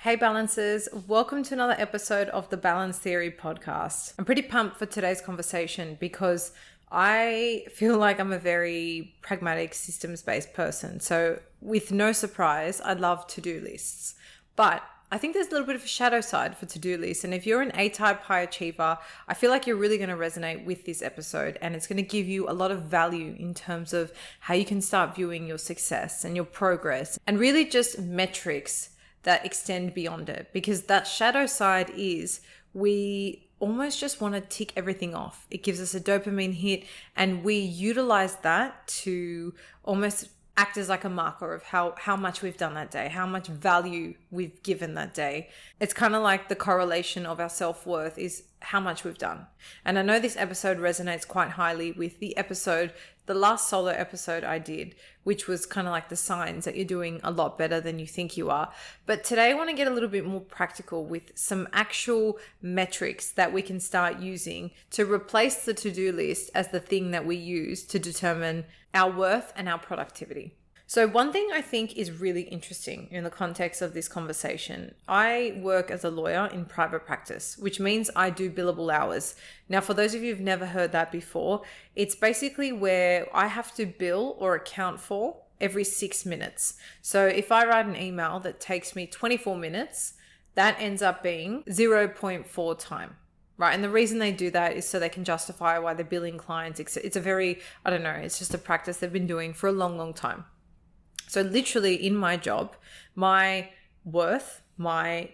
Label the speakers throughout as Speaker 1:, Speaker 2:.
Speaker 1: Hey Balancers, welcome to another episode of the Balance Theory podcast. I'm pretty pumped for today's conversation because I feel like I'm a very pragmatic, systems-based person. So with no surprise, I love to-do lists. But I think there's a little bit of a shadow side for to-do lists. And if you're an A-type high achiever, I feel like you're really going to resonate with this episode, and it's going to give you a lot of value in terms of how you can start viewing your success and your progress and really just metrics that extend beyond it. Because that shadow side is we almost just want to tick everything off. It gives us a dopamine hit, and we utilize that to almost act as like a marker of how much we've done that day, how much value we've given that day. It's kind of like the correlation of our self-worth is how much we've done. And I know this episode resonates quite highly with the last solo episode I did, which was kind of like the signs that you're doing a lot better than you think you are. But today I want to get a little bit more practical with some actual metrics that we can start using to replace the to-do list as the thing that we use to determine our worth and our productivity. So one thing I think is really interesting in the context of this conversation, I work as a lawyer in private practice, which means I do billable hours. Now, for those of you who've never heard that before, it's basically where I have to bill or account for every 6 minutes. So if I write an email that takes me 24 minutes, that ends up being 0.4 time. Right. And the reason they do that is so they can justify why they're billing clients. It's a very, it's just a practice they've been doing for a long, long time. So literally in my job, my worth, my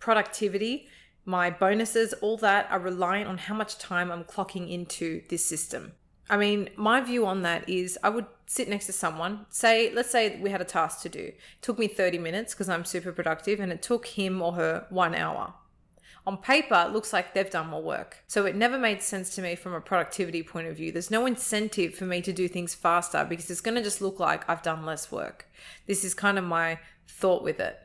Speaker 1: productivity, my bonuses, all that are reliant on how much time I'm clocking into this system. I mean, my view on that is I would sit next to someone, let's say we had a task to do. It took me 30 minutes because I'm super productive, and it took him or her 1 hour. On paper, it looks like they've done more work. So it never made sense to me from a productivity point of view. There's no incentive for me to do things faster because it's going to just look like I've done less work. This is kind of my thought with it.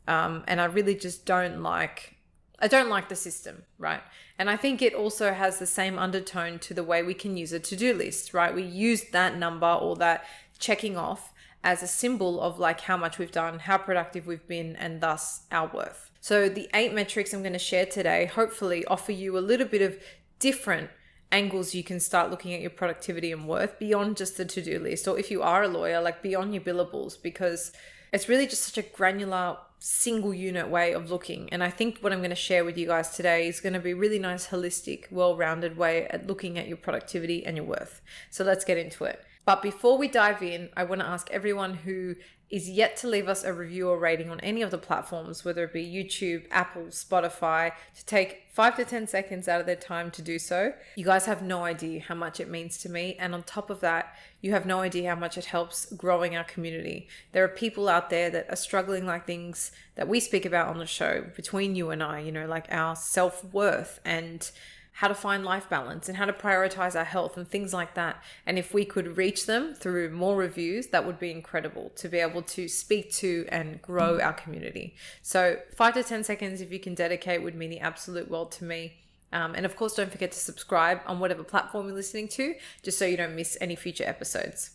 Speaker 1: And I really just don't like the system, right? And I think it also has the same undertone to the way we can use a to-do list, right? We use that number or that checking off as a symbol of like how much we've done, how productive we've been, and thus our worth. So the 8 metrics I'm going to share today hopefully offer you a little bit of different angles you can start looking at your productivity and worth beyond just the to-do list, or if you are a lawyer, like beyond your billables, because it's really just such a granular single unit way of looking. And I think what I'm going to share with you guys today is going to be a really nice, holistic, well-rounded way at looking at your productivity and your worth. So let's get into it. But before we dive in, I want to ask everyone who is yet to leave us a review or rating on any of the platforms, whether it be YouTube, Apple, Spotify, to take 5 to 10 seconds out of their time to do so. You guys have no idea how much it means to me. And on top of that, you have no idea how much it helps growing our community. There are people out there that are struggling like things that we speak about on the show between you and I, like our self-worth and how to find life balance and how to prioritize our health and things like that. And if we could reach them through more reviews, that would be incredible to be able to speak to and grow our community. So 5 to 10 seconds, if you can dedicate, would mean the absolute world to me. And of course, don't forget to subscribe on whatever platform you're listening to, just so you don't miss any future episodes.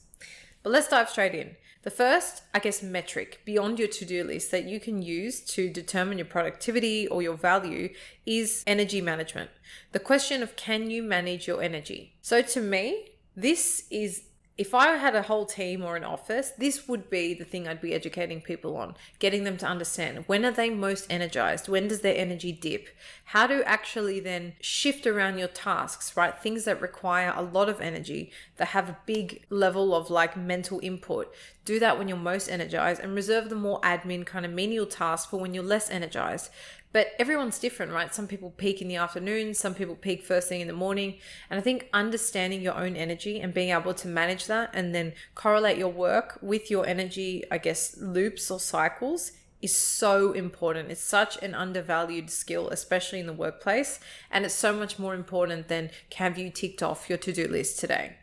Speaker 1: But let's dive straight in. The first, metric beyond your to-do list that you can use to determine your productivity or your value is energy management. The question of, can you manage your energy? So to me, this is, if I had a whole team or an office, this would be the thing I'd be educating people on, getting them to understand when are they most energized? When does their energy dip? How to actually then shift around your tasks, right? Things that require a lot of energy, that have a big level of like mental input. Do that when you're most energized and reserve the more admin kind of menial tasks for when you're less energized. But everyone's different, right? Some people peak in the afternoon, some people peak first thing in the morning. And I think understanding your own energy and being able to manage that and then correlate your work with your energy, loops or cycles is so important. It's such an undervalued skill, especially in the workplace. And it's so much more important than have you ticked off your to-do list today.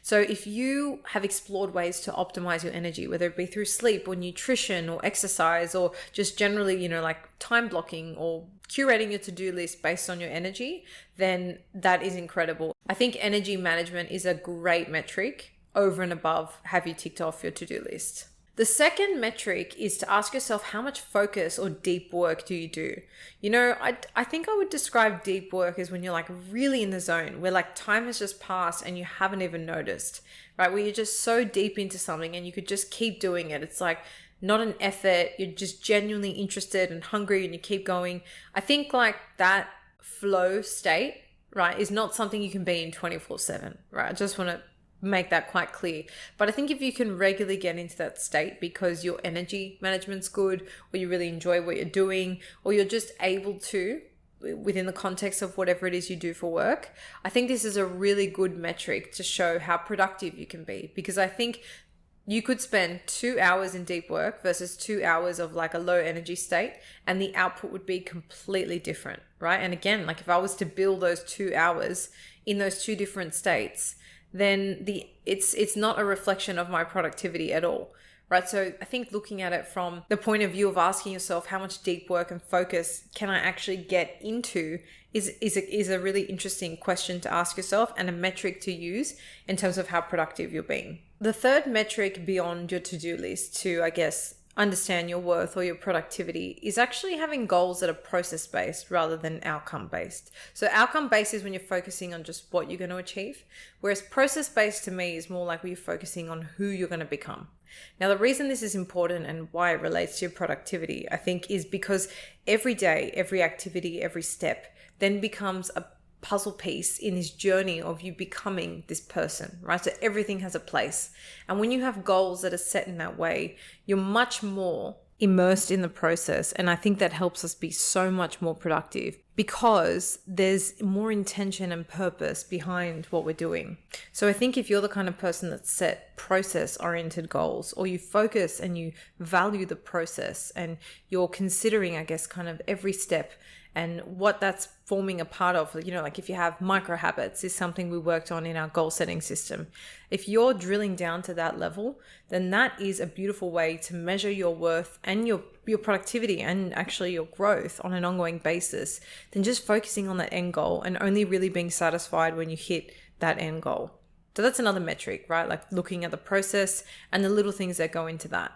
Speaker 1: So if you have explored ways to optimize your energy, whether it be through sleep or nutrition or exercise or just generally, like time blocking or curating your to-do list based on your energy, then that is incredible. I think energy management is a great metric over and above have you ticked off your to-do list. The second metric is to ask yourself, how much focus or deep work do you do? I think I would describe deep work as when you're like really in the zone, where like time has just passed and you haven't even noticed, right? Where you're just so deep into something and you could just keep doing it. It's like not an effort. You're just genuinely interested and hungry and you keep going. I think like that flow state, right, is not something you can be in 24/7, right? I just want to make that quite clear. But I think if you can regularly get into that state because your energy management's good, or you really enjoy what you're doing, or you're just able to, within the context of whatever it is you do for work, I think this is a really good metric to show how productive you can be. Because I think you could spend 2 hours in deep work versus 2 hours of like a low energy state, and the output would be completely different, right? And again, like if I was to build those 2 hours in those two different states, then it's not a reflection of my productivity at all, right? So I think looking at it from the point of view of asking yourself how much deep work and focus can I actually get into is a really interesting question to ask yourself, and a metric to use in terms of how productive you're being. The third metric beyond your to-do list to, I guess, understand your worth or your productivity is actually having goals that are process-based rather than outcome-based. So outcome-based is when you're focusing on just what you're going to achieve, whereas process-based to me is more like when you're focusing on who you're going to become. Now, the reason this is important and why it relates to your productivity, I think, is because every day, every activity, every step then becomes a puzzle piece in this journey of you becoming this person, right? So everything has a place. And when you have goals that are set in that way, you're much more immersed in the process. And I think that helps us be so much more productive because there's more intention and purpose behind what we're doing. So I think if you're the kind of person that set process-oriented goals, or you focus and you value the process and you're considering, I guess, kind of every step and what that's forming a part of, like if you have micro habits is something we worked on in our goal setting system. If you're drilling down to that level, then that is a beautiful way to measure your worth and your productivity and actually your growth on an ongoing basis than just focusing on that end goal and only really being satisfied when you hit that end goal. So that's another metric, right? Like looking at the process and the little things that go into that.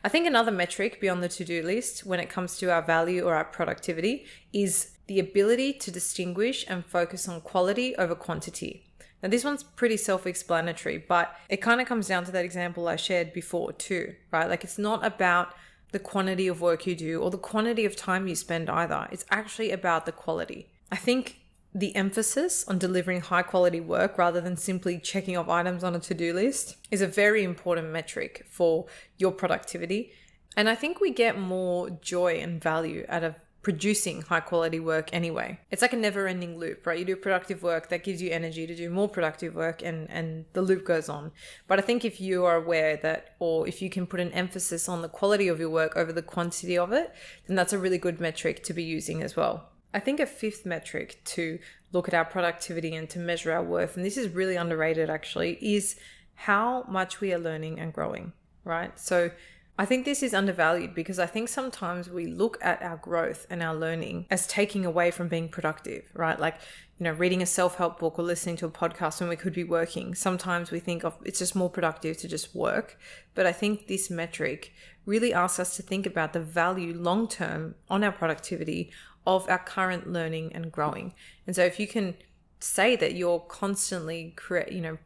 Speaker 1: I think another metric beyond the to-do list when it comes to our value or our productivity is the ability to distinguish and focus on quality over quantity. Now, this one's pretty self-explanatory, but it kind of comes down to that example I shared before too, right? Like it's not about the quantity of work you do or the quantity of time you spend either. It's actually about the quality. I think the emphasis on delivering high quality work rather than simply checking off items on a to-do list is a very important metric for your productivity. And I think we get more joy and value out of producing high quality work anyway. It's like a never ending loop, right? You do productive work that gives you energy to do more productive work and the loop goes on. But I think if you are aware that, or if you can put an emphasis on the quality of your work over the quantity of it, then that's a really good metric to be using as well. I think a fifth metric to look at our productivity and to measure our worth, and this is really underrated actually, is how much we are learning and growing, right? So I think this is undervalued because I think sometimes we look at our growth and our learning as taking away from being productive, right? Like, reading a self-help book or listening to a podcast when we could be working. Sometimes we think of it's just more productive to just work. But I think this metric really asks us to think about the value long-term on our productivity of our current learning and growing. And so if you can say that you're constantly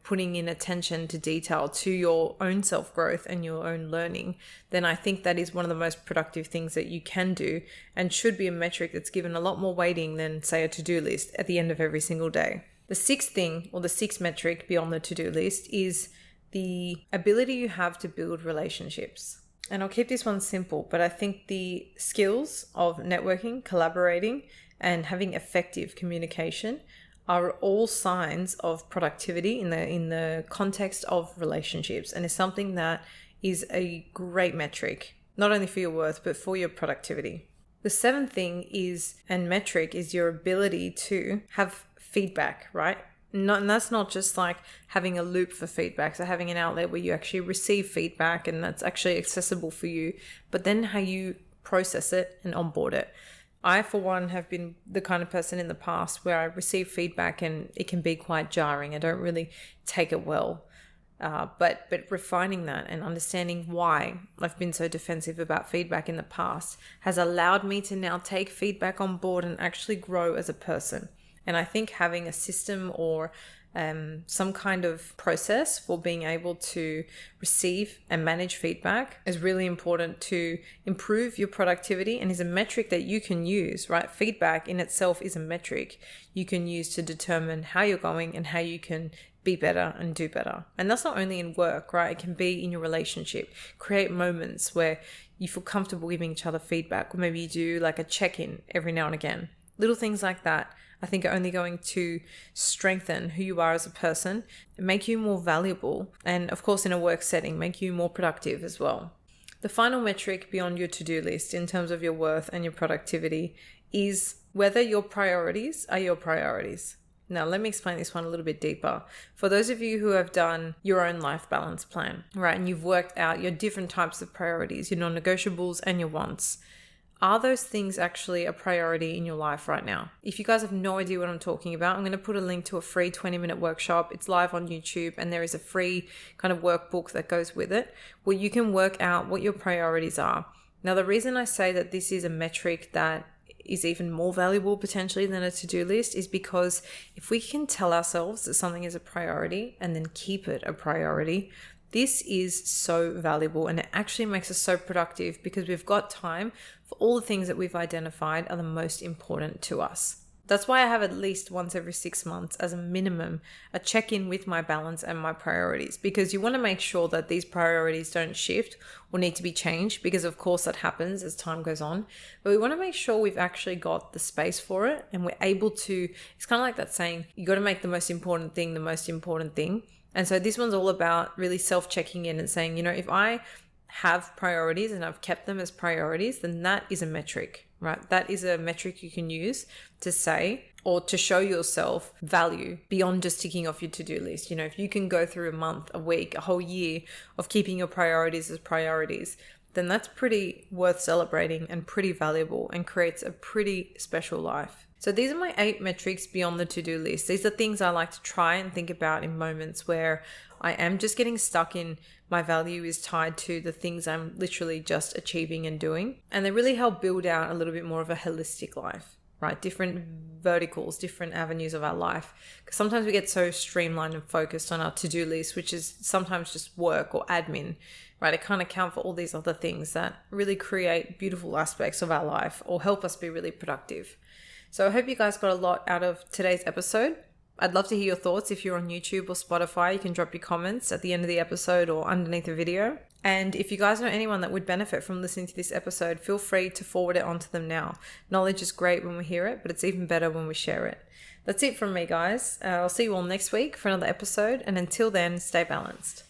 Speaker 1: putting in attention to detail to your own self-growth and your own learning, then I think that is one of the most productive things that you can do and should be a metric that's given a lot more weighting than, say, a to-do list at the end of every single day. The sixth thing, or the sixth metric beyond the to-do list, is the ability you have to build relationships. And I'll keep this one simple, but I think the skills of networking, collaborating, and having effective communication are all signs of productivity in the context of relationships, and is something that is a great metric, not only for your worth, but for your productivity. The seventh thing and metric is your ability to have feedback, right? And that's not just like having a loop for feedback, so having an outlet where you actually receive feedback and that's actually accessible for you, but then how you process it and onboard it. I, for one, have been the kind of person in the past where I receive feedback and it can be quite jarring. I don't really take it well. But refining that and understanding why I've been so defensive about feedback in the past has allowed me to now take feedback on board and actually grow as a person. And I think having a system or some kind of process for being able to receive and manage feedback is really important to improve your productivity, and is a metric that you can use, right? Feedback in itself is a metric you can use to determine how you're going and how you can be better and do better. And that's not only in work, right? It can be in your relationship. Create moments where you feel comfortable giving each other feedback, or maybe you do like a check-in every now and again. Little things like that, I think, are only going to strengthen who you are as a person, make you more valuable, and of course in a work setting, make you more productive as well. The final metric beyond your to-do list in terms of your worth and your productivity is whether your priorities are your priorities. Now, let me explain this one a little bit deeper. For those of you who have done your own life balance plan, right, and you've worked out your different types of priorities, your non-negotiables and your wants, are those things actually a priority in your life right now? If you guys have no idea what I'm talking about, I'm going to put a link to a free 20-minute workshop. It's live on YouTube, and there is a free kind of workbook that goes with it where you can work out what your priorities are. Now, the reason I say that this is a metric that is even more valuable potentially than a to-do list is because if we can tell ourselves that something is a priority and then keep it a priority, this is so valuable, and it actually makes us so productive because we've got time for all the things that we've identified are the most important to us. That's why I have at least once every 6 months as a minimum a check-in with my balance and my priorities, because you want to make sure that these priorities don't shift or need to be changed, because of course that happens as time goes on. But we want to make sure we've actually got the space for it, and we're able to, it's kind of like that saying, you got to make the most important thing the most important thing. And so this one's all about really self-checking in and saying, if I have priorities and I've kept them as priorities, then that is a metric, right? That is a metric you can use to say or to show yourself value beyond just ticking off your to-do list. If you can go through a month, a week, a whole year of keeping your priorities as priorities, then that's pretty worth celebrating and pretty valuable and creates a pretty special life. So these are my 8 metrics beyond the to-do list. These are things I like to try and think about in moments where I am just getting stuck in my value is tied to the things I'm literally just achieving and doing. And they really help build out a little bit more of a holistic life, right? Different verticals, different avenues of our life. Because sometimes we get so streamlined and focused on our to-do list, which is sometimes just work or admin, right? It can't account for all these other things that really create beautiful aspects of our life or help us be really productive. So I hope you guys got a lot out of today's episode. I'd love to hear your thoughts. If you're on YouTube or Spotify, you can drop your comments at the end of the episode or underneath the video. And if you guys know anyone that would benefit from listening to this episode, feel free to forward it on to them now. Knowledge is great when we hear it, but it's even better when we share it. That's it from me, guys. I'll see you all next week for another episode. And until then, stay balanced.